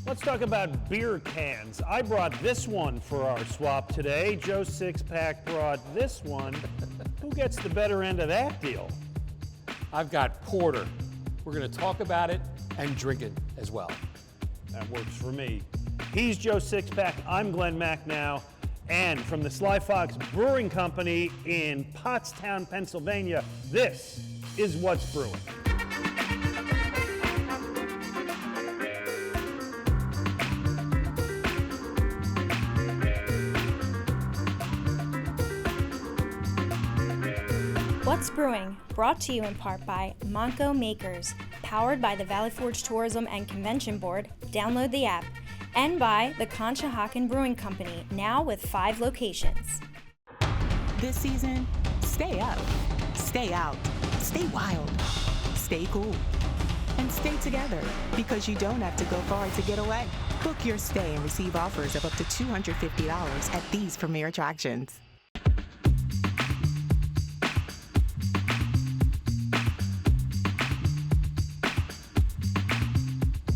Let's talk about beer cans. I brought this one for our swap today. Joe Sixpack brought this one. Who gets the better end of that deal? I've got porter. We're going to talk about it and drink it as well. That works for me. He's Joe Sixpack. I'm Glen Macnow. And from the Sly Fox Brewing Company in Pottstown, Pennsylvania, this is What's Brewing. What's Brewing, brought to you in part by Monco Makers, powered by the Valley Forge Tourism and Convention Board, download the app, and by the Conshohocken Brewing Company, now with 5 locations. This season, stay up, stay out, stay wild, stay cool, and stay together, because you don't have to go far to get away. Book your stay and receive offers of up to $250 at these premier attractions.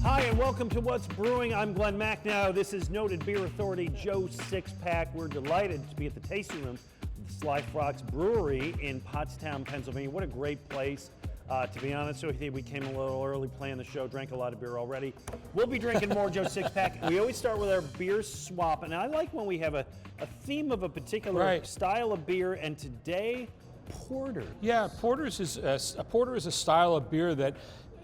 Hi, and welcome to What's Brewing. I'm Glen Macnow. This is noted beer authority Joe Sixpack. We're delighted to be at the tasting room of the Sly Fox Brewery in Pottstown, Pennsylvania. What a great place. To be honest with you, we came a little early playing the show, drank a lot of beer already. We'll be drinking more Joe Sixpack. We always start with our beer swap, and I like when we have a theme of a particular style of beer, and today, porter. Yeah, porter is a style of beer that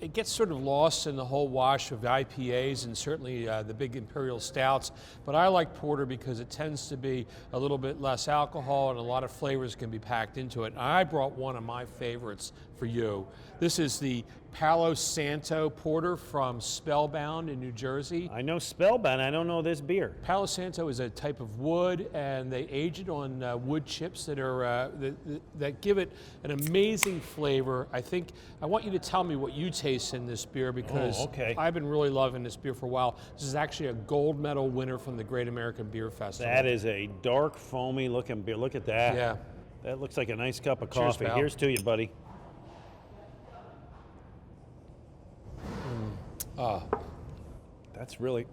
it gets sort of lost in the whole wash of IPAs and certainly the big imperial stouts. But I like porter because it tends to be a little bit less alcohol and a lot of flavors can be packed into it. And I brought one of my favorites for you. This is the Palo Santo Porter from Spellbound in New Jersey. I know Spellbound, I don't know this beer. Palo Santo is a type of wood, and they age it on wood chips that are that give it an amazing flavor. I want you to tell me what you taste in this beer, because I've been really loving this beer for a while. This is actually a gold medal winner from the Great American Beer Festival. That is a dark, foamy looking beer. Look at that. Yeah. That looks like a nice cup of Cheers, coffee. pal. Here's to you, buddy. That's really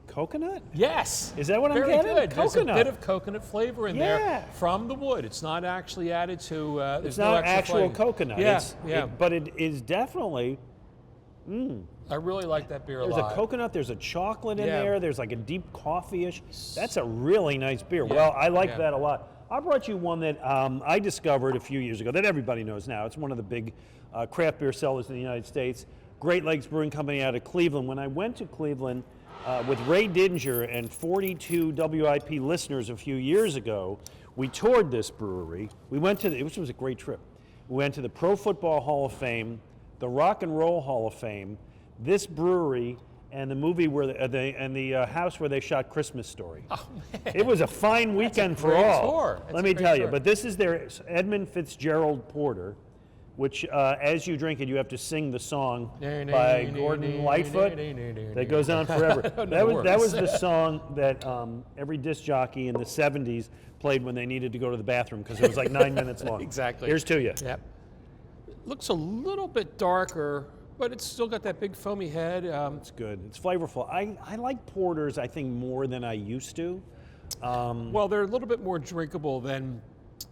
coconut? Yes. Is that what I'm Very getting? good. Coconut. There's a bit of coconut flavor in there from the wood. It's not actually added to. It's not actual coconut. Yeah, But it is definitely. I really like that beer a lot. There's a coconut. There's a chocolate in there. There's like a deep coffee-ish. That's a really nice beer. Yeah. Well, I like that a lot. I brought you one that I discovered a few years ago that everybody knows now. It's one of the big craft beer sellers in the United States. Great Lakes Brewing Company out of Cleveland. When I went to Cleveland with Ray Didinger and 42 WIP listeners a few years ago, we toured this brewery. We went to, which was a great trip. We went to the Pro Football Hall of Fame, the Rock and Roll Hall of Fame, this brewery, and the movie where the house where they shot Christmas Story. Oh, man. It was a fine weekend for all. Let me tell you. But this is their Edmund Fitzgerald Porter, which as you drink it, you have to sing the song by Gordon Lightfoot that goes on forever. That was the song that every disc jockey in the 70s played when they needed to go to the bathroom because it was like 9 minutes long. Exactly. Here's to you. Yep. Looks a little bit darker, but it's still got that big foamy head. It's good. It's flavorful. I like porters, I think, more than I used to. Well, they're a little bit more drinkable than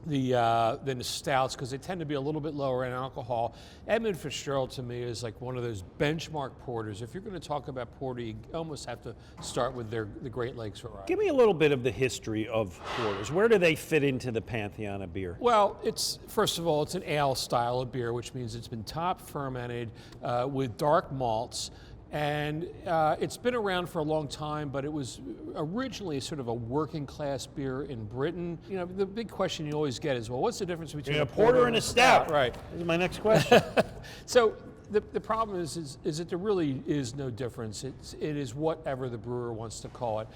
the stouts because they tend to be a little bit lower in alcohol. Edmund Fitzgerald to me is like one of those benchmark porters. If you're going to talk about porter, you almost have to start with the Great Lakes variety. Give me a little bit of the history of porters. Where do they fit into the pantheon of beer? Well, first of all, it's an ale style of beer, which means it's been top fermented with dark malts. And it's been around for a long time, but it was originally sort of a working class beer in Britain. You know, the big question you always get is, well, what's the difference between a porter and a stout? Right. This is my next question. So the problem is that there really is no difference. It is whatever the brewer wants to call it.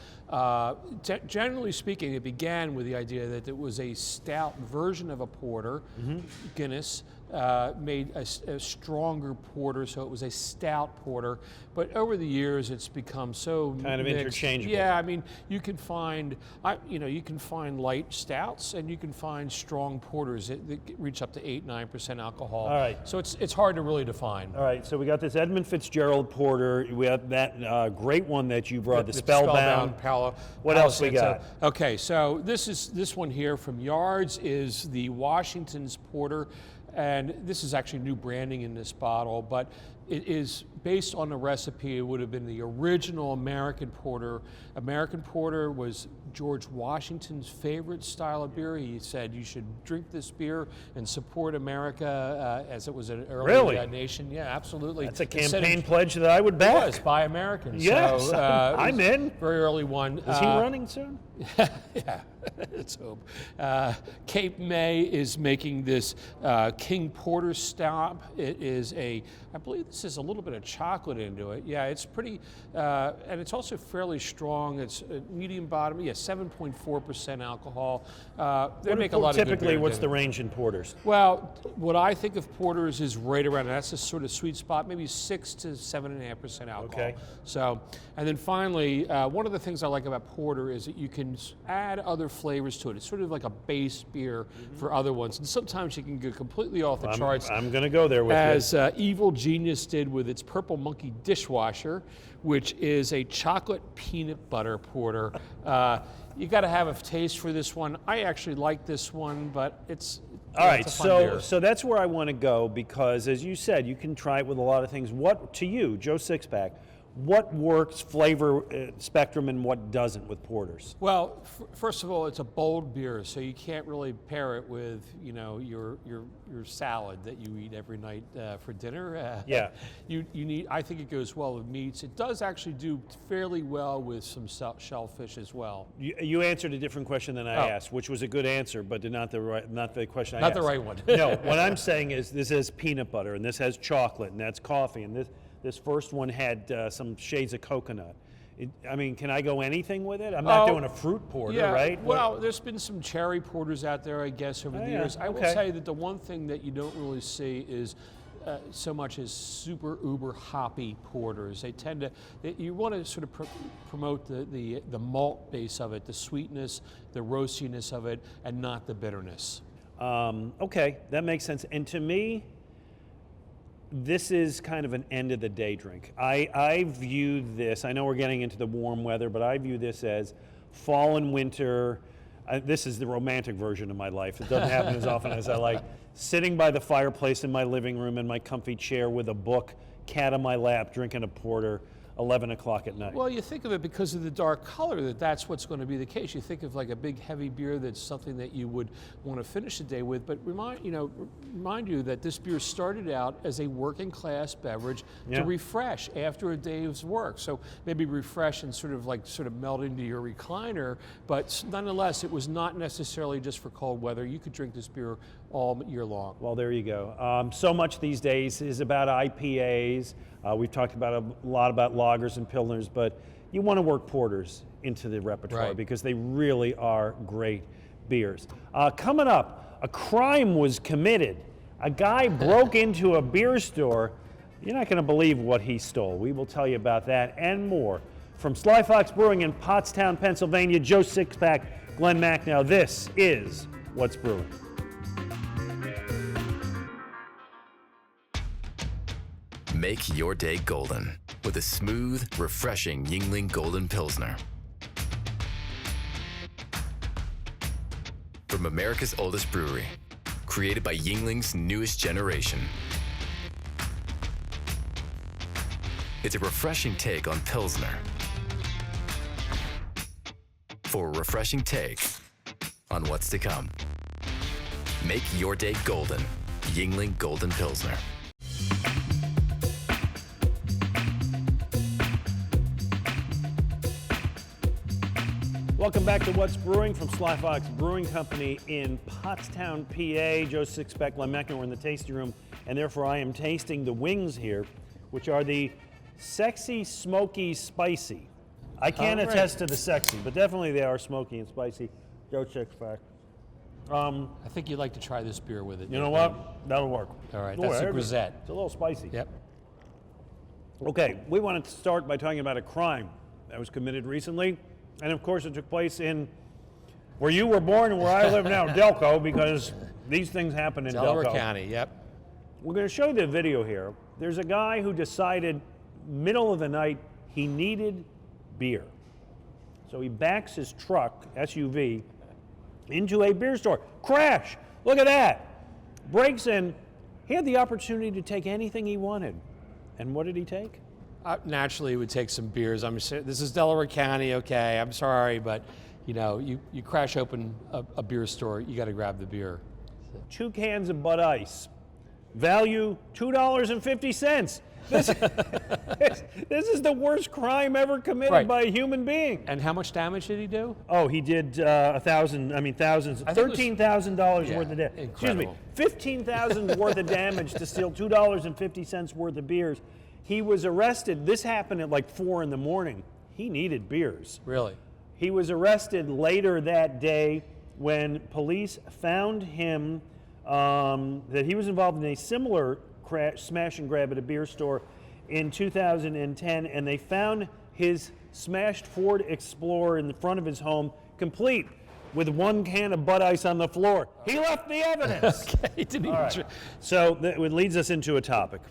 Generally speaking, it began with the idea that it was a stout version of a porter, Guinness, made a stronger porter, so it was a stout porter. But over the years, it's become so kind of mixed. interchangeable. Yeah, I mean, you can find, you can find light stouts and you can find strong porters that reach up to 8-9% alcohol. All right. So it's hard to really define. All right, so we got this Edmund Fitzgerald porter. We have that great one that you brought, the Spellbound. What else we got? Okay, so this one here from Yards is the Washington's porter, and this is actually new branding in this bottle, but it is based on the recipe. It would have been the original American porter. American porter was George Washington's favorite style of beer. He said you should drink this beer and support America as it was an early nation. Yeah, absolutely. That's a campaign pledge that I would back. It was, buy Americans. Yes, so, I'm in. Very early one. Is he running soon? Yeah, let's hope. Cape May is making this King Porter Stout. It is I believe this is a little bit of chocolate into it. Yeah, it's pretty, and it's also fairly strong. It's a medium bottom, 7.4% alcohol. They make a lot of good Typically, beer, what's the range in porters? Well, what I think of porters is right around, that's a sort of sweet spot, maybe 6 to 7.5% alcohol. Okay. So, and then finally, one of the things I like about porter is that you can add other flavors to it. It's sort of like a base beer for other ones, and sometimes you can go completely off the charts. I'm going to go there with as Evil Genius did with its Purple Monkey dishwasher, which is a chocolate peanut butter porter. You got to have a taste for this one. I actually like this one, but it's all right. it's a fun beer. So that's where I want to go, because as you said, you can try it with a lot of things. What to you, Joe Sixpack? What works flavor spectrum and what doesn't with porters? Well, first of all, it's a bold beer, so you can't really pair it with your salad that you eat every night for dinner. Yeah. You need. I think it goes well with meats. It does actually do fairly well with some shellfish as well. You answered a different question than I asked, which was a good answer, but not the question I asked. Not the right one. No, what I'm saying is this has peanut butter, and this has chocolate, and that's coffee, and this first one had some shades of coconut. Can I go anything with it? I'm not doing a fruit porter, right? Well, there's been some cherry porters out there, I guess, over the years. I will say that the one thing that you don't really see is so much as super uber hoppy porters. They tend to, you want to sort of promote the malt base of it, the sweetness, the roastiness of it, and not the bitterness. Okay, that makes sense. And to me, this is kind of an end of the day drink. I view this, I know we're getting into the warm weather, but I view this as fall and winter. This is the romantic version of my life. It doesn't happen as often as I like. Sitting by the fireplace in my living room in my comfy chair with a book, cat on my lap, drinking a porter, 11 o'clock at night. Well, you think of it because of the dark color that's what's going to be the case. You think of like a big heavy beer that's something that you would want to finish the day with, but remind you that this beer started out as a working class beverage to refresh after a day's work. So maybe refresh and sort of melt into your recliner, but nonetheless, it was not necessarily just for cold weather. You could drink this beer all year long. Well, there you go. So much these days is about IPAs. We've talked about a lot about lagers and pilsners, but you want to work porters into the repertoire because they really are great beers. Coming up, a crime was committed. A guy broke into a beer store. You're not going to believe what he stole. We will tell you about that and more. From Sly Fox Brewing in Pottstown, Pennsylvania, Joe Sixpack, Glen Macnow, this is What's Brewing. Make your day golden with a smooth, refreshing Yuengling Golden Pilsner. From America's oldest brewery, created by Yuengling's newest generation. It's a refreshing take on Pilsner. For a refreshing take on what's to come. Make your day golden. Yuengling Golden Pilsner. Welcome back to What's Brewing from Sly Fox Brewing Company in Pottstown, PA. Joe Sixpack, Glen Macnow, we're in the tasting room, and therefore I am tasting the wings here, which are the sexy, smoky, spicy. I can't attest to the sexy, but definitely they are smoky and spicy. Joe Sixpack. I think you'd like to try this beer with it. You know what? That'll work. All right, Ooh, that's the heavy. grisette. It's a little spicy. Yep. Okay, we wanted to start by talking about a crime that was committed recently. And of course, it took place in where you were born and where I live now, Delco, because these things happen in Delaware Delco. County, yep. We're going to show you the video here. There's a guy who decided, middle of the night, he needed beer. So he backs his truck, SUV, into a beer store. Crash! Look at that! Breaks in. He had the opportunity to take anything he wanted. And what did he take? Naturally, he would take some beers. This is Delaware County, okay, I'm sorry, but you know, you crash open a beer store, you got to grab the beer. 2 cans of Bud Ice. Value $2.50. This is the worst crime ever committed by a human being. And how much damage did he do? Oh, he did thousands, $13,000 worth of damage. Excuse me, $15,000 worth of damage to steal $2.50 worth of beers. He was arrested. This happened at like 4 in the morning. He needed beers. Really? He was arrested later that day when police found him that he was involved in a similar smash and grab at a beer store in 2010, and they found his smashed Ford Explorer in the front of his home, complete with 1 can of Bud Ice on the floor. He left the evidence. Okay, didn't even Right. So it leads us into a topic.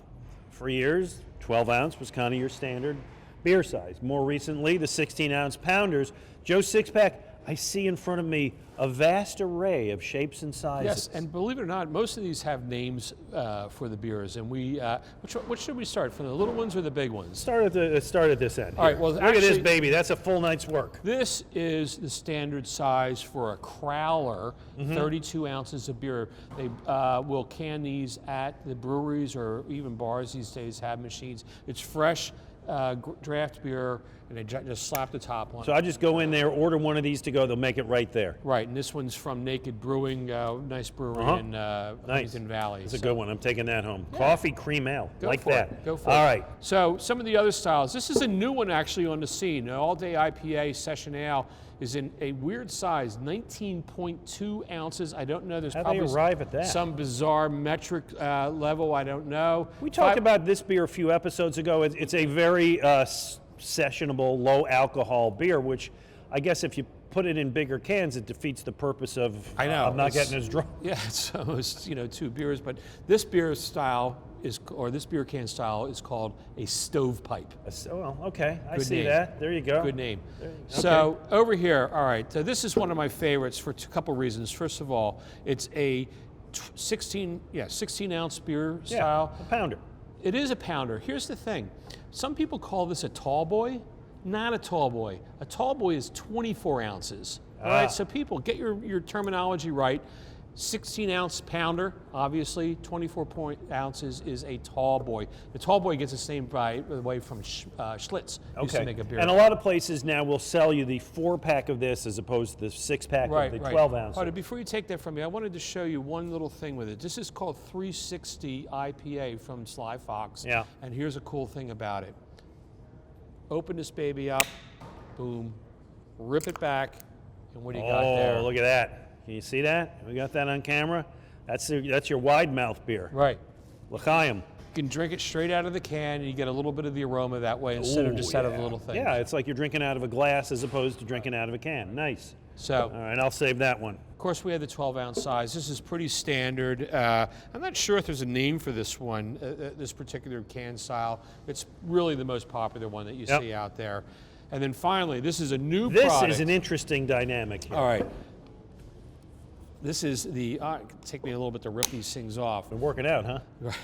For years, 12 ounce was kind of your standard beer size. More recently, the 16 ounce pounders. Joe Sixpack, I see in front of me a vast array of shapes and sizes. Yes, and believe it or not, most of these have names for the beers. And we, which should we start, from the little ones or the big ones? Start at this end. All right, here. well, Look at this actually- baby. That's a full night's work. This is the standard size for a crowler, 32 ounces of beer. They will can these at the breweries or even bars these days have machines. It's fresh draft beer, and they just slap the top on. So I just go in there, order one of these to go. They'll make it right there. Right, and this one's from Naked Brewing, nice brewery in Huntington Valley. It's a good one. I'm taking that home. Coffee cream ale, Go like for that. it. Go for All it. right. So some of the other styles. This is a new one actually on the scene. An all-day IPA session ale is in a weird size, 19.2 ounces. I don't know. There's How'd probably they arrive at that? some bizarre metric level. I don't know. We talked about this beer a few episodes ago. It's a very sessionable, low alcohol beer, which I guess if you put it in bigger cans, it defeats the purpose of not getting as drunk. Yeah, it's almost 2 beers, but this beer style this beer can style is called a stovepipe. Well, okay, I Good see name. that. There you go. Good name. Okay. So over here, all right, so this is one of my favorites for a couple reasons. First of all, it's a 16 ounce beer style. A pounder. It is a pounder. Here's the thing. Some people call this a tall boy. Not a tall boy. A tall boy is 24 ounces. All right, so people, get your terminology right. 16 ounce pounder, obviously, 24 ounces is a tall boy. The tall boy gets its name, by the way, from Schlitz. Used to make a beer. And a lot of places now will sell you the 4-pack of this as opposed to the 6-pack of the 12 ounce. Right, before you take that from me, I wanted to show you one little thing with it. This is called 360 IPA from Sly Fox. Yeah. And here's a cool thing about it. Open this baby up, boom, rip it back, and what do you got there? Oh, look at that. Can you see that? We got that on camera. That's your wide mouth beer. Right. L'chaim. You can drink it straight out of the can, and you get a little bit of the aroma that way instead of just out of a little thing. Yeah, it's like you're drinking out of a glass as opposed to drinking out of a can. Nice. So, all right, I'll save that one. Of course, we have the 12 ounce size. This is pretty standard. I'm not sure if there's a name for this one, this particular can style. It's really the most popular one that you see out there. And then finally, this is a new product. This is an interesting dynamic here. All right. This is the, take me a little bit to rip these things off. Been working out, huh? Right.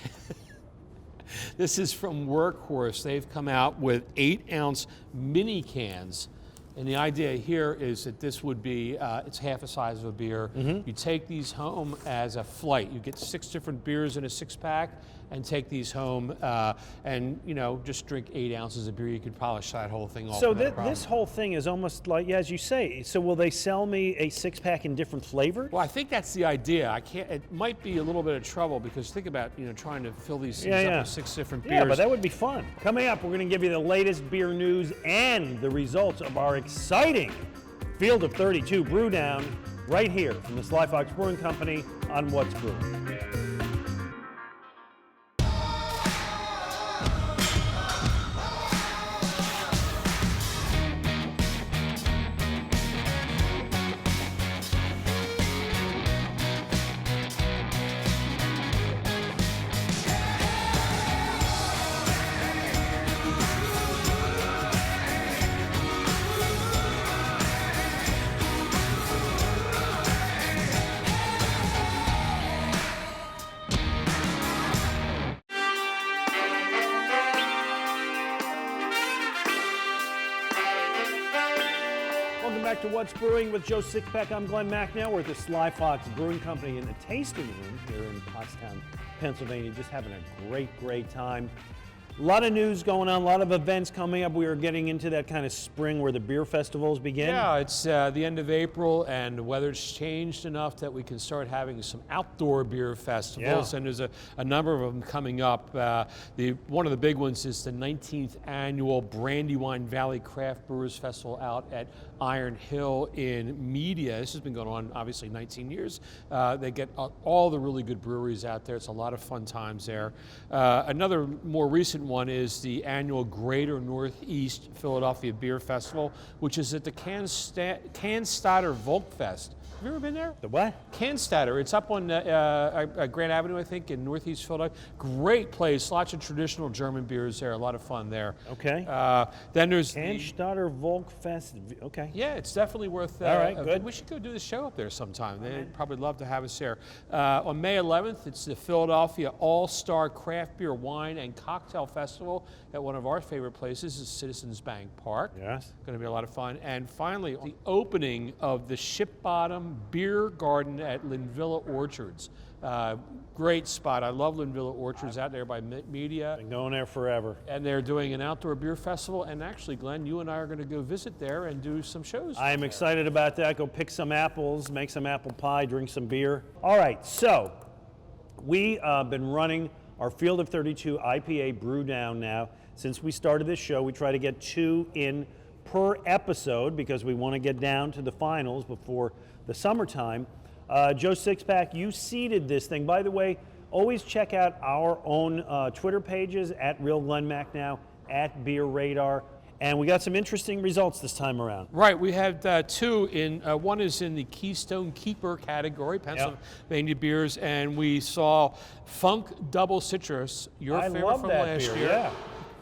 This is from Workhorse. They've come out with 8 ounce mini cans. And the idea here is that this would be, it's half the size of a beer. You take these home as a flight. You get 6 different beers in a 6-pack and take these home and, just drink 8 ounces of beer. You could polish that whole thing off. So this whole thing is almost like, as you say, so will they sell me a 6-pack in different flavors? Well, I think that's the idea. It might be a little bit of trouble because think about, trying to fill these things up with 6 different beers. Yeah, but that would be fun. Coming up, we're going to give you the latest beer news and the results of our exciting Field of 32 brew down right here from the Sly Fox Brewing Company on What's Brewing. Welcome back to What's Brewing with Joe Sixpack. I'm Glen Macnow. We're at the Sly Fox Brewing Company in the tasting room here in Pottstown, Pennsylvania. Just having a great time. A lot of news going on, a lot of events coming up. We are getting into that kind of spring where the beer festivals begin. Yeah, it's the end of April, and the weather's changed enough that we can start having some outdoor beer festivals, and there's a number of them coming up. One of the big ones is the 19th annual Brandywine Valley Craft Brewers Festival out at Iron Hill in Media. This has been going on, obviously, 19 years. They get all the really good breweries out there. It's a lot of fun times there. Another more recent one is the annual Greater Northeast Philadelphia Beer Festival, which is at the Cannstatter Volkfest. Have you ever been there? The what? Cannstatter. It's up on Grand Avenue, I think, in Northeast Philadelphia. Great place. Lots of traditional German beers there. A lot of fun there. Okay. Then there's Cannstatter Volkfest. Okay. Yeah, it's definitely worth. All right, good. We should go do the show up there sometime. They'd probably love to have us there. On May 11th, it's the Philadelphia All-Star Craft Beer Wine and Cocktail Festival at one of our favorite places, is Citizens Bank Park. Yes. Going to be a lot of fun. And finally, the opening of the Ship Bottom Beer Garden at Linvilla Orchards. Great spot. I love Linvilla Orchards out there by Media. Been going there forever. And they're doing an outdoor beer festival. And actually, Glenn, you and I are going to go visit there and do some shows. I am excited about that. Go pick some apples, make some apple pie, drink some beer. All right, so we have been running our Field of 32 IPA brew down now. Since we started this show, we try to get 2 in per episode because we want to get down to the finals before the summertime. Joe Sixpack, you seeded this thing. By the way, always check out our own Twitter pages at Real Glen Macnow, at Beer Radar. And we got some interesting results this time around. Right, we had 2 in, one is in the Keystone Keeper category, Pennsylvania beers, and we saw Funk Double Citrus, your favorite from last year. Yeah.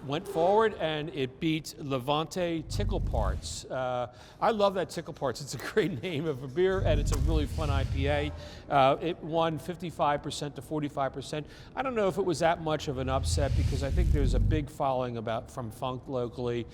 Went forward and it beat Levante Tickle Parts. I love that Tickle Parts. It's a great name of a beer and it's a really fun IPA. It won 55% to 45%. I don't know if it was that much of an upset because I think there's a big following from Funk locally.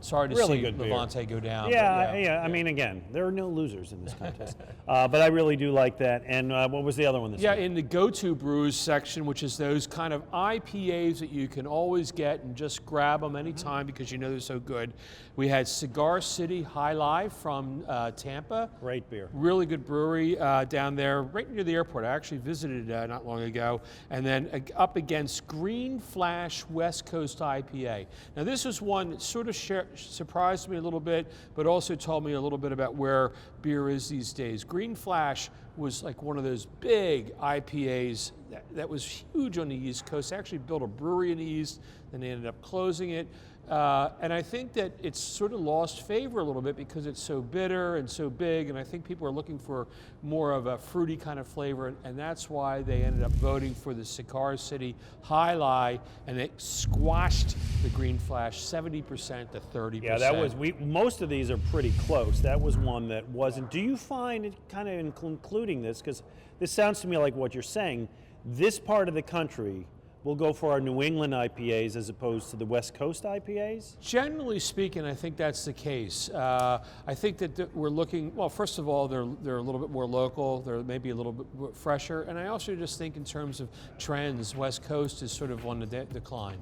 Sorry to really see good Levante go down. Yeah. I mean, again, there are no losers in this contest. But I really do like that. And what was the other one this week? In the go-to brews section, which is those kind of IPAs that you can always get and just grab them anytime because you know they're so good. We had Cigar City High Life from Tampa. Great beer. Really good brewery down there, right near the airport. I actually visited not long ago. And then up against Green Flash West Coast IPA. Now this was one that sort of surprised me a little bit, but also told me a little bit about where beer is these days. Green Flash was like one of those big IPAs that was huge on the East Coast. They actually built a brewery in the East, then they ended up closing it. And I think that it's sort of lost favor a little bit because it's so bitter and so big, and I think people are looking for more of a fruity kind of flavor, and that's why they ended up voting for the Cigar City High Life, and it squashed the Green Flash 70% to 30%. Yeah, that was, most of these are pretty close. That was one that wasn't. Do you find it kind of including this, because this sounds to me like what you're saying, this part of the country will go for our New England IPAs as opposed to the West Coast IPAs? Generally speaking, I think that's the case. I think that we're looking, well, first of all, they're a little bit more local, they're maybe a little bit fresher, and I also just think in terms of trends, West Coast is sort of on the decline.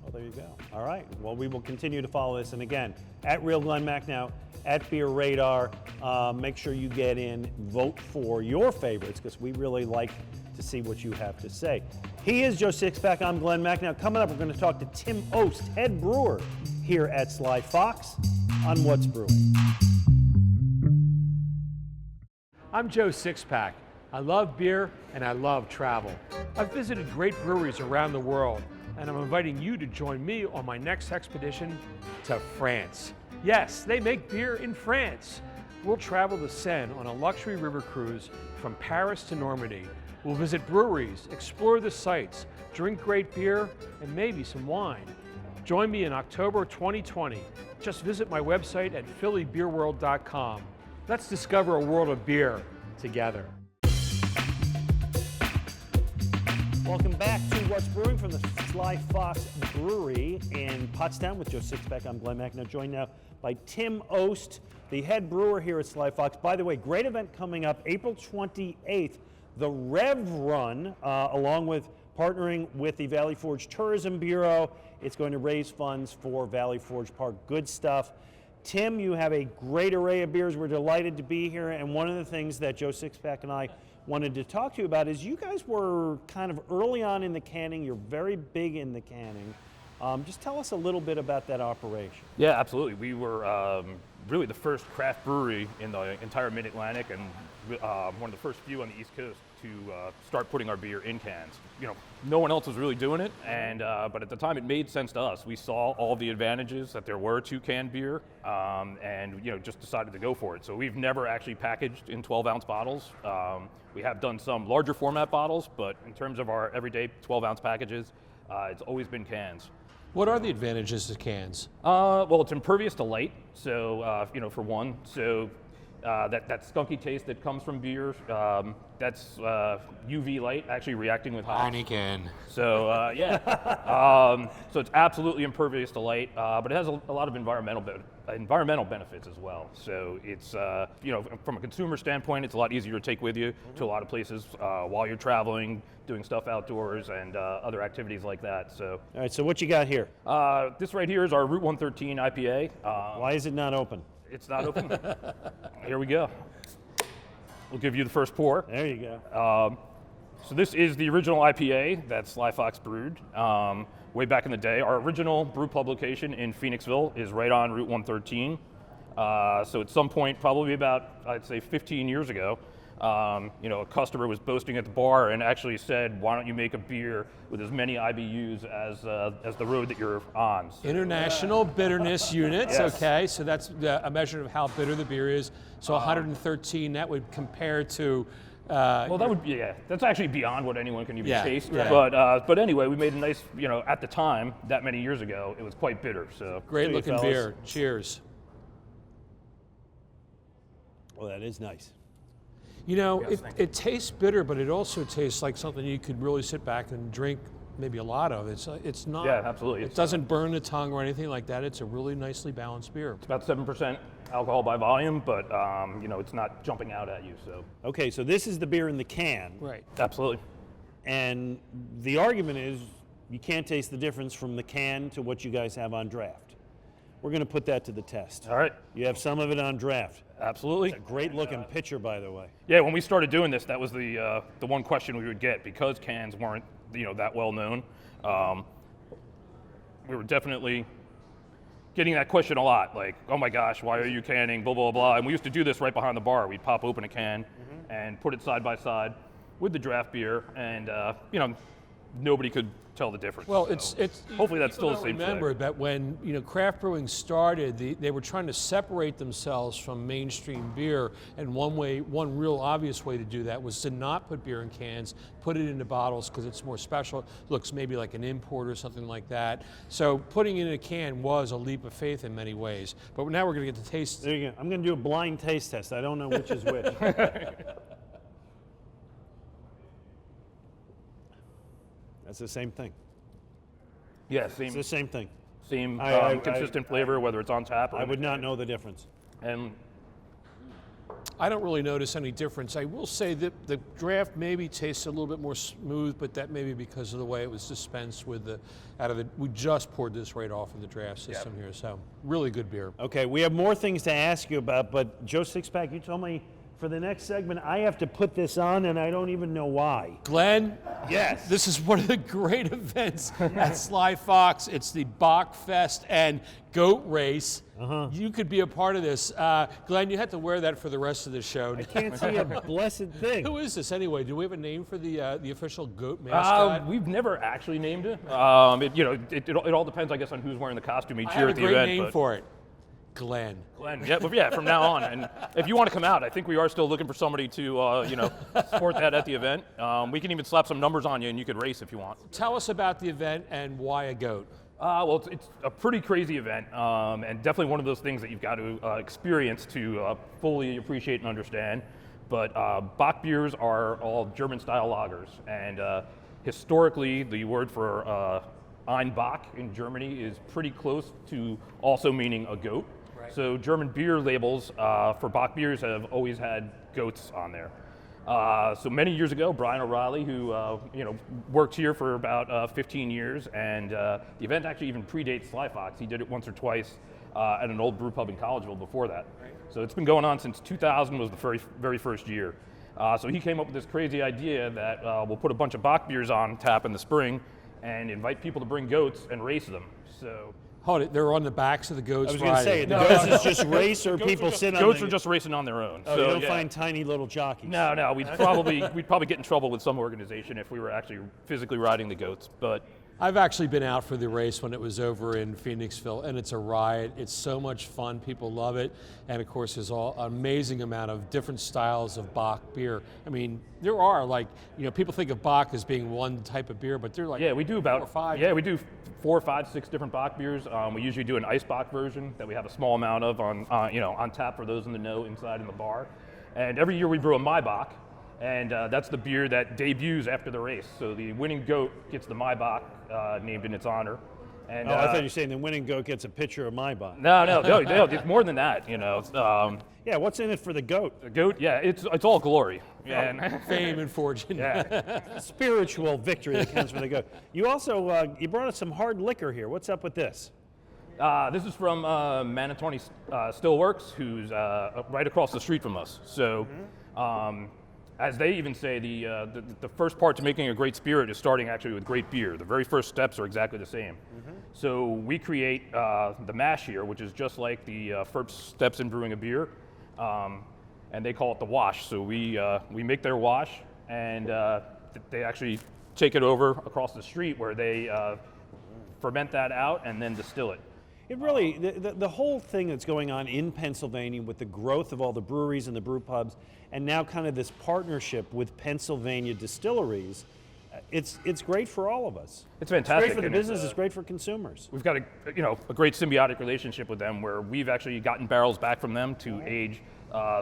Well, there you go. All right. Well, we will continue to follow this. And again, at Real Glen Macnow, at Beer Radar, make sure you get in, vote for your favorites, because we really like to see what you have to say. He is Joe Sixpack. I'm Glen Macnow. Coming up, we're going to talk to Tim Oast, head brewer here at Sly Fox on What's Brewing. I'm Joe Sixpack. I love beer and I love travel. I've visited great breweries around the world, and I'm inviting you to join me on my next expedition to France. Yes, they make beer in France. We'll travel the Seine on a luxury river cruise from Paris to Normandy. We'll visit breweries, explore the sights, drink great beer, and maybe some wine. Join me in October 2020. Just visit my website at phillybeerworld.com. Let's discover a world of beer together. Welcome back to What's Brewing from the Sly Fox Brewery in Pottstown with Joe Sixpack. I'm Glen Macnow, joined now by Tim Ost, the head brewer here at Sly Fox. By the way, great event coming up April 28th, the Rev Run, along with partnering with the Valley Forge Tourism Bureau. It's going to raise funds for Valley Forge Park. Good stuff. Tim, you have a great array of beers. We're delighted to be here. And one of the things that Joe Sixpack and I wanted to talk to you about is you guys were kind of early on in the canning. You're very big in the canning. Just tell us a little bit about that operation. Yeah, absolutely. We were really the first craft brewery in the entire Mid-Atlantic, and one of the first few on the East Coast to start putting our beer in cans. You know, no one else was really doing it, and but at the time it made sense to us. We saw all the advantages that there were to canned beer, and just decided to go for it. So we've never actually packaged in 12-ounce bottles. We have done some larger format bottles, but in terms of our everyday 12-ounce packages, it's always been cans. What are the advantages to cans? Well, it's impervious to light, so for one. So that skunky taste that comes from beer, that's UV light actually reacting with hops. Heineken. So so it's absolutely impervious to light, but it has a lot of environmental benefits as well. So it's from a consumer standpoint, it's a lot easier to take with you to a lot of places while you're traveling, doing stuff outdoors, and other activities like that. So, All right, so what you got here? this right here is our Route 113 IPA. Why is it not open? It's not open. Here we go. We'll give you the first pour. There you go. So this is the original IPA that Sly Fox brewed way back in the day. Our original brew publication in Phoenixville is right on Route 113. So at some point, probably about, I'd say 15 years ago, a customer was boasting at the bar and actually said, why don't you make a beer with as many IBUs as the road that you're on? So, International Bitterness Units, Yes. Okay, so that's a measure of how bitter the beer is. So 113, that would compare to... well, that would be, that's actually beyond what anyone can even taste. Yeah. But anyway, we made a nice, at the time, that many years ago, it was quite bitter. So Great looking fellas. beer. Cheers. Well, that is nice. It tastes bitter, but it also tastes like something you could really sit back and drink maybe a lot of. It's not. Yeah, absolutely. It doesn't burn the tongue or anything like that. It's a really nicely balanced beer. It's about 7% alcohol by volume, but it's not jumping out at you. So Okay, so this is the beer in the can. Right. absolutely. And the argument is you can't taste the difference from the can to what you guys have on draft. We're going to put that to the test. All right. You have some of it on draft. Absolutely. It's a great looking picture, by the way. Yeah, when we started doing this, that was the one question we would get because cans weren't that well known. We were definitely getting that question a lot, like, oh my gosh, why are you canning, blah, blah, blah. And we used to do this right behind the bar. We'd pop open a can and put it side by side with the draft beer, and nobody could tell the difference. Well, So it's hopefully that's people still the don't same remember today. that when craft brewing started, they were trying to separate themselves from mainstream beer, and one real obvious way to do that was to not put beer in cans, put it into bottles because it's more special. It looks maybe like an import or something like that. So putting it in a can was a leap of faith in many ways. But now we're going to get to taste. There you go. I'm going to do a blind taste test. I don't know which is which. That's the same thing. Yeah, It's the same same thing. consistent flavor, whether it's on tap or I would not know the difference. And I don't really notice any difference. I will say that the draft maybe tastes a little bit more smooth, but that may be because of the way it was dispensed with we just poured this right off of the draft system here, so really good beer. Okay, we have more things to ask you about, but Joe Sixpack, you told me for the next segment, I have to put this on, and I don't even know why. Glenn, Yes. this is one of the great events at Sly Fox. It's the Bach Fest and Goat Race. You could be a part of this. Glenn, you have to wear that for the rest of the show. I can't see a blessed thing. Who is this anyway? Do we have a name for the official goat mascot? We've never actually named it. It all depends, I guess, on who's wearing the costume each I year have at a the great event. name but for it. Glenn. Glenn, yeah, from now on. And if you want to come out, I think we are still looking for somebody to, support that at the event. We can even slap some numbers on you, and you could race if you want. Tell us about the event and why a goat. Well, it's a pretty crazy event, and definitely one of those things that you've got to experience to fully appreciate and understand. But Bach beers are all German-style lagers, and historically, the word for ein Bach in Germany is pretty close to also meaning a goat. Right. So German beer labels for Bach beers have always had goats on there. So many years ago, Brian O'Reilly, who worked here for about 15 years, and the event actually even predates Sly Fox. He did it once or twice at an old brew pub in Collegeville before that. Right. So it's been going on since 2000 was the very first year. So he came up with this crazy idea that we'll put a bunch of Bach beers on tap in the spring and invite people to bring goats and race them. So. Hold it, they're on the backs of the goats. I was going to say, the goats is just race, or people sit on Goats the... are just racing on their own. Oh, so, you don't find tiny little jockeys. No, we'd probably get in trouble with some organization if we were actually physically riding the goats. But I've actually been out for the race when it was over in Phoenixville, and it's a riot. It's so much fun. People love it. And of course, there's an amazing amount of different styles of Bach beer. I mean, there are people think of Bach as being one type of beer, but they're like we do about 4 or 5. Yeah, we do 4, 5, 6 different Bach beers. We usually do an ice Bach version that we have a small amount of on tap for those in the know inside in the bar. And every year we brew a Maibach, and that's the beer that debuts after the race. So the winning goat gets the Maibach named in its honor. And, I thought you were saying the winning goat gets a picture of my bot. No, it's more than that. Yeah, what's in it for the goat? The goat, yeah, it's all glory. And fame and fortune. Yeah. Spiritual victory that comes from the goat. You also you brought us some hard liquor here. What's up with this? This is from Manitoni Stillworks, who's right across the street from us. So, as they even say, the first part to making a great spirit is starting actually with great beer. The very first steps are exactly the same. So we create the mash here, which is just like the first steps in brewing a beer, and they call it the wash. So we make their wash, and they actually take it over across the street where they ferment that out and then distill it. It really, the whole thing that's going on in Pennsylvania with the growth of all the breweries and the brew pubs, and now kind of this partnership with Pennsylvania distilleries, it's great for all of us. It's fantastic. It's great for the business, it's great for consumers. We've got a great symbiotic relationship with them where we've actually gotten barrels back from them to age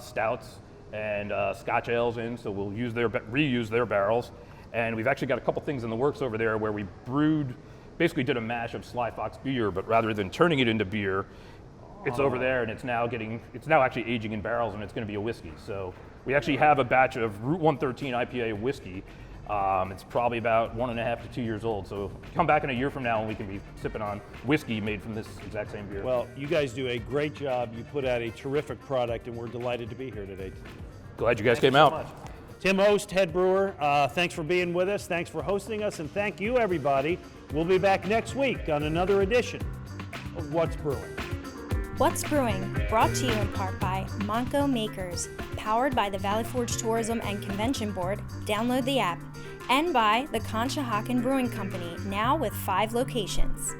stouts and Scotch ales in, so we'll reuse their barrels. And we've actually got a couple things in the works over there where we basically did a mash of Sly Fox beer, but rather than turning it into beer, it's over there and it's now actually aging in barrels, and it's going to be a whiskey. So we actually have a batch of Route 113 IPA whiskey. It's probably about 1.5 to 2 years old. So come back in a year from now and we can be sipping on whiskey made from this exact same beer. Well, you guys do a great job. You put out a terrific product, and we're delighted to be here today. Glad you guys came so out. Much. Tim Ost, head brewer, thanks for being with us. Thanks for hosting us, and thank you, everybody. We'll be back next week on another edition of What's Brewing. What's Brewing, brought to you in part by Manco Makers, powered by the Valley Forge Tourism and Convention Board, download the app, and by the Conshohocken Brewing Company, now with 5 locations.